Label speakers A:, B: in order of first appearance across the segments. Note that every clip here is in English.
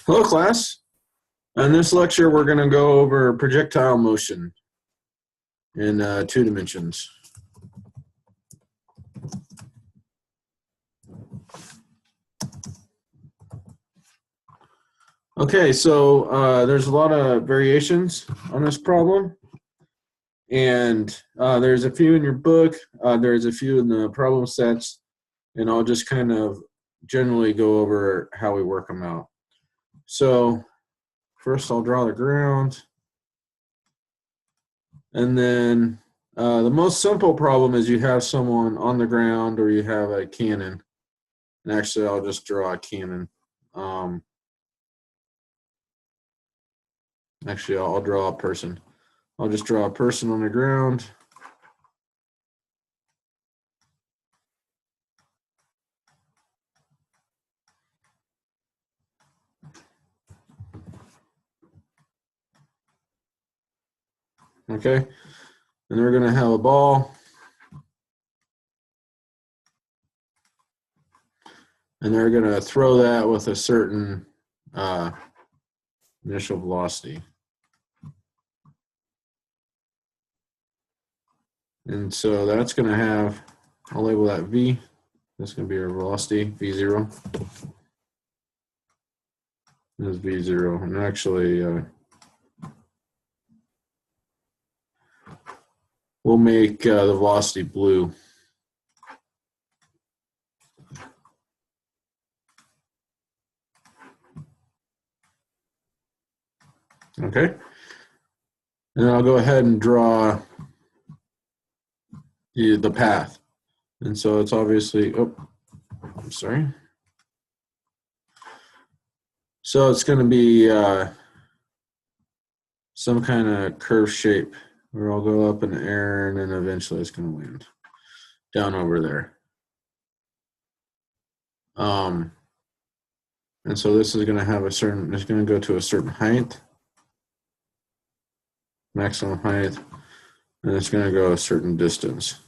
A: Hello, class. In this lecture, we're going to go over projectile motion in 2 dimensions. Okay, so there's a lot of variations on this problem, and there's a few in your book, there's a few in the problem sets, and I'll just kind of generally go over how we work them out. So first I'll draw the ground, and then the most simple problem is you have someone on the ground or you have a cannon, and actually I'll just draw a cannon. Actually, I'll draw a person. I'll just draw a person on the ground. Okay, and they're going to have a ball. And they're going to throw that with a certain initial velocity. And so that's going to have, I'll label that V. That's going to be our velocity, V0. This is V0. And actually, we'll make the velocity blue. Okay. And I'll go ahead and draw the path. And so it's obviously, oh, I'm sorry. So it's going to be some kind of curved shape where I'll go up in the air and then eventually it's going to land down over there. And so this is going to have a certain, it's going to go to a certain height, maximum height, and it's going to go a certain distance.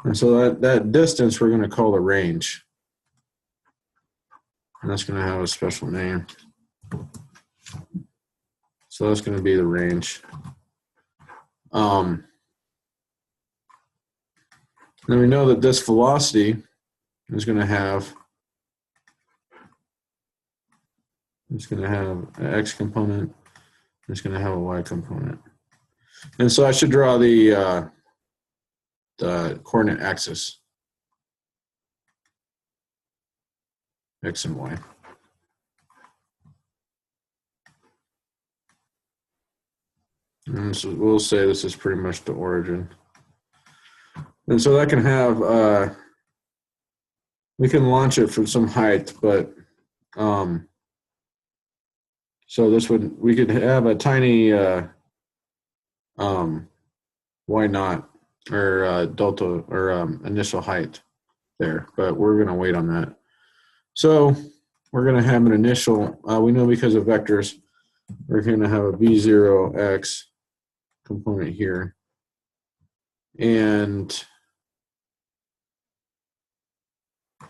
A: And so that distance we're going to call the range. And that's going to have a special name. So that's going to be the range. Then we know that this velocity is going to have, it's going to have an X component, it's going to have a Y component. And so I should draw the coordinate axis, X and Y. And so we'll say this is pretty much the origin. And so that can have, we can launch it from some height, but so this would, we could have a tiny Y naught or delta or initial height there, but we're going to wait on that. So we're going to have an initial, we know because of vectors, we're going to have a V0x component here. And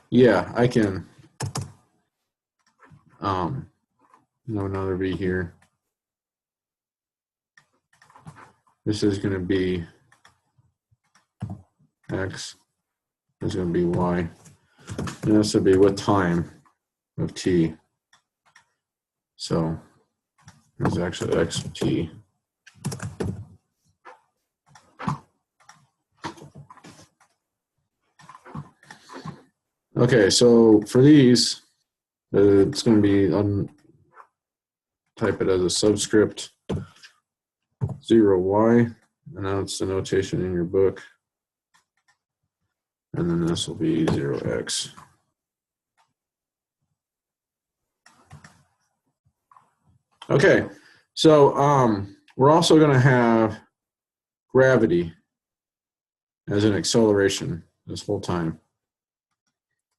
A: yeah, I can another V here. This is going to be X. This is going to be Y. And this will be with time of T. So it's actually X of T. Okay, so for these, it's going to be, type it as a subscript 0y, and that's the notation in your book. And then this will be 0x. Okay, so we're also going to have gravity as an acceleration this whole time.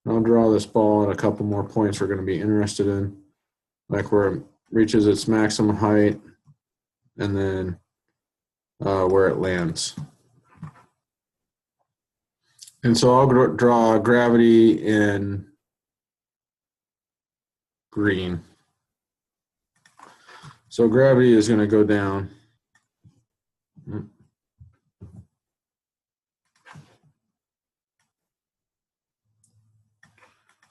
A: I'll draw this ball at a couple more points we're going to be interested in, like where it reaches its maximum height and then where it lands. And so I'll draw gravity in green. So gravity is going to go down.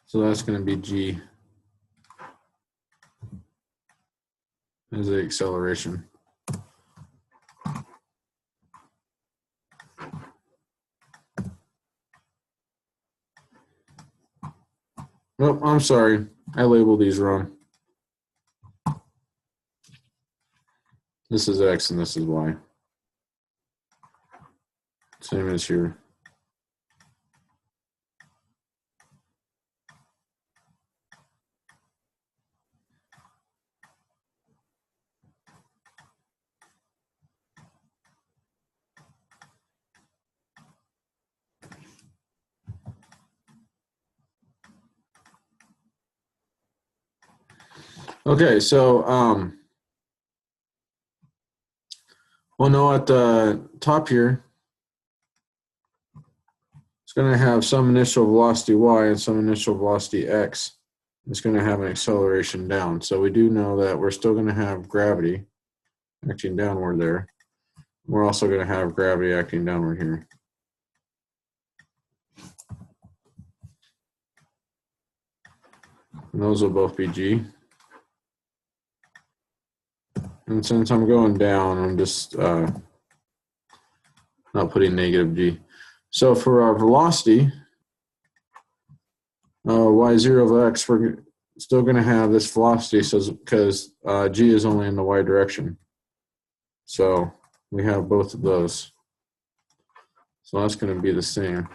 A: So that's going to be G as the acceleration. Oh, I'm sorry. I labeled these wrong. This is X and this is Y. Same as here. Okay, so we'll know at the top here, it's going to have some initial velocity y and some initial velocity x. It's going to have an acceleration down. So we do know that we're still going to have gravity acting downward there. We're also going to have gravity acting downward here. And those will both be g. And since I'm going down, I'm just not putting negative g. So for our velocity, y0 of x, we're still going to have this velocity because g is only in the y direction. So we have both of those. So that's going to be the same.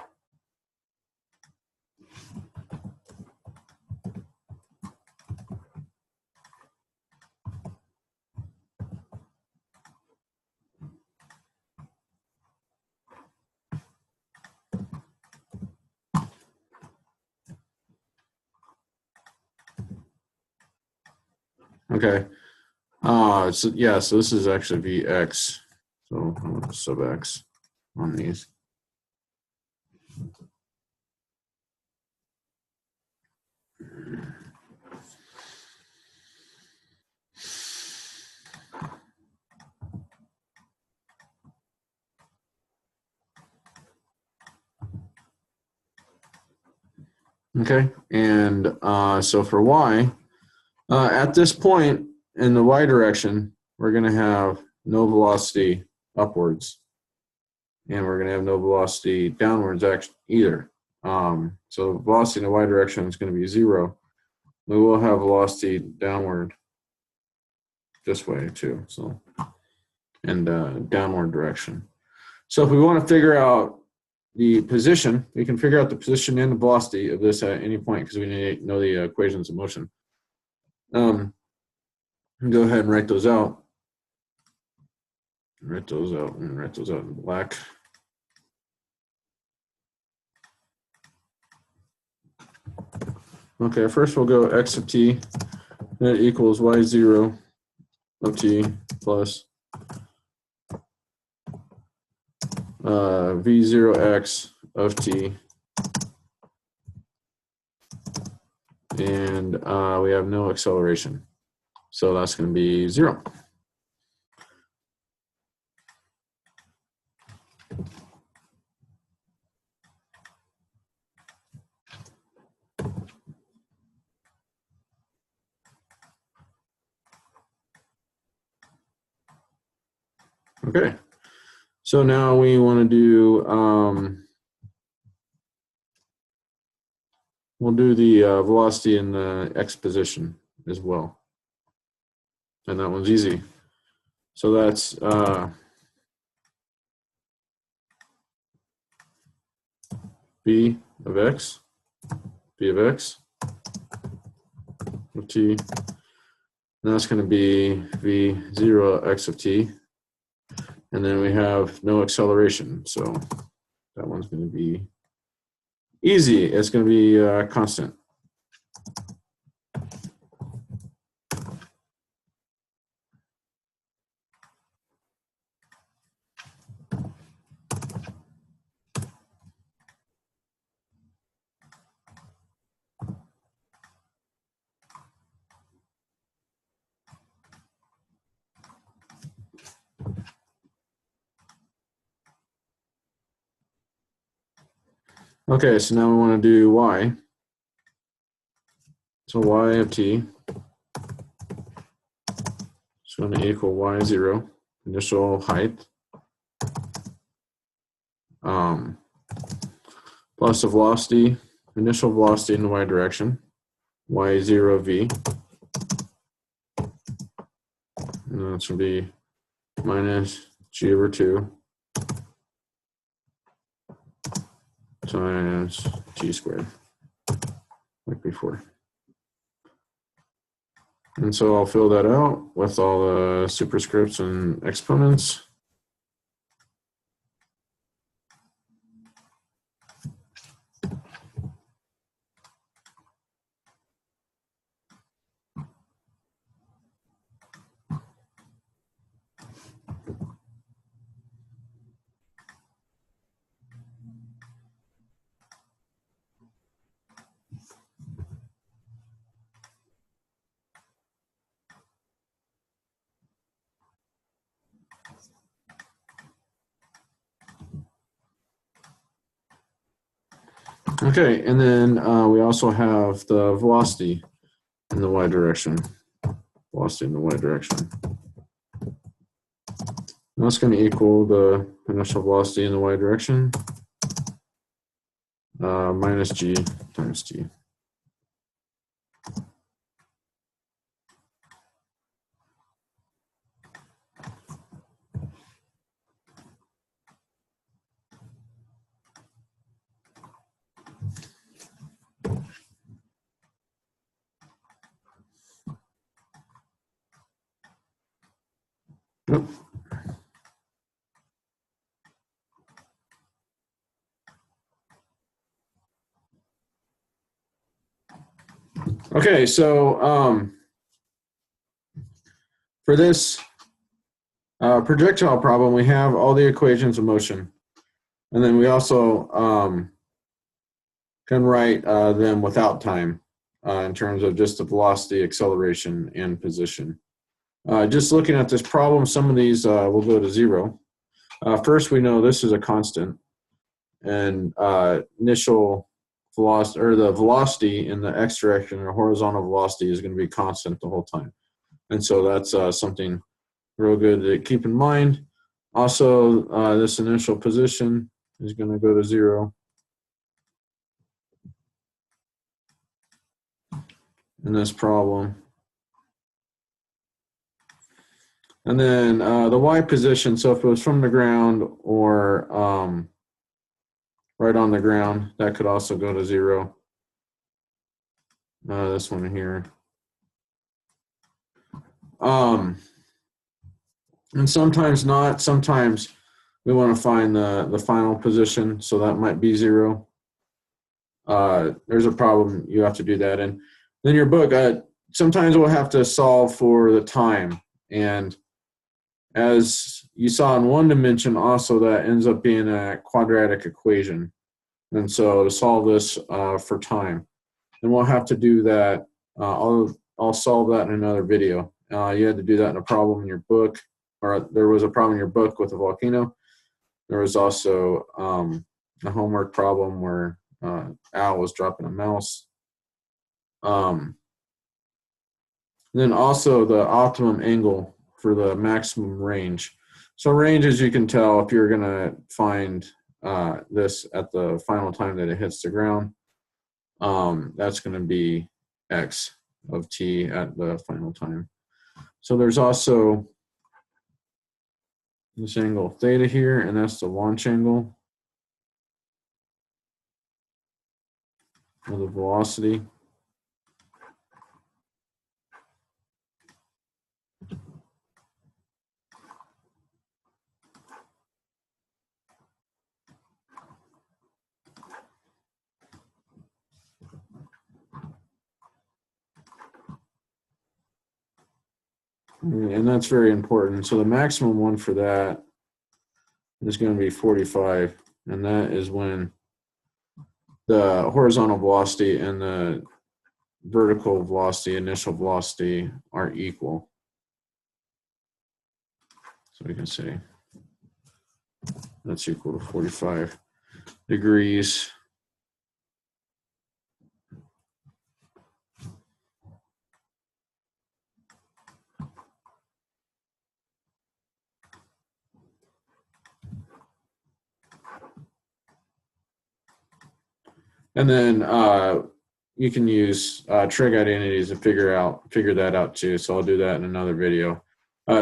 A: Okay. So this is actually Vx. So I'm going to sub x on these. Okay, and so for y, at this point in the y direction, we're going to have no velocity upwards, and we're going to have no velocity downwards either. So velocity in the y direction is going to be 0. We will have velocity downward this way too, so and downward direction. So if we want to figure out the position, we can figure out the position and the velocity of this at any point because we need to know the equations of motion. Go ahead and write those out. Write those out in black. Okay, first we'll go x of t, that equals y0 of t plus v0x of t, and we have no acceleration. So that's going to be 0. Okay, so now we want to do, we'll do the velocity in the x position as well. And that one's easy. So that's b of x of t. And that's going to be v0 x of t. And then we have no acceleration. So that one's going to be easy. It's going to be constant. Okay, so now we want to do y. So y of t is going to equal y0, initial height, plus the velocity, initial velocity in the y direction, y0v, and that's going to be minus g over 2 times t squared, like before. And so I'll fill that out with all the superscripts and exponents. Okay, and then we also have the velocity in the y direction. Velocity in the y direction. That's going to equal the initial velocity in the y direction minus g times t. Yep. Okay, so for this projectile problem, we have all the equations of motion. And then we also can write them without time in terms of just the velocity, acceleration, and position. Just looking at this problem, some of these will go to 0. First, we know this is a constant, and initial velocity, or the velocity in the x direction, or horizontal velocity, is going to be constant the whole time. And so that's something real good to keep in mind. Also, this initial position is going to go to 0. In this problem. And then the y position, so if it was from the ground or right on the ground, that could also go to 0. This one here. And sometimes not. Sometimes we want to find the final position, so that might be 0. There's a problem you have to do that in. Then your book, sometimes we'll have to solve for the time. And as you saw in one dimension, also that ends up being a quadratic equation. And so to solve this for time, and we'll have to do that. I'll solve that in another video. You had to do that in a problem in your book, or there was a problem in your book with a volcano. There was also a homework problem where Al was dropping a mouse. Then also the optimum angle for the maximum range. So range, as you can tell, if you're going to find this at the final time that it hits the ground, that's going to be x of t at the final time. So there's also this angle theta here, and that's the launch angle of the velocity. And that's very important. So the maximum one for that is going to be 45, and that is when the horizontal velocity and the vertical velocity, initial velocity, are equal. So we can say that's equal to 45 degrees And then you can use trig identities to figure that out too. So I'll do that in another video.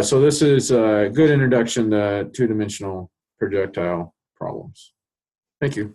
A: So this is a good introduction to two-dimensional projectile problems. Thank you.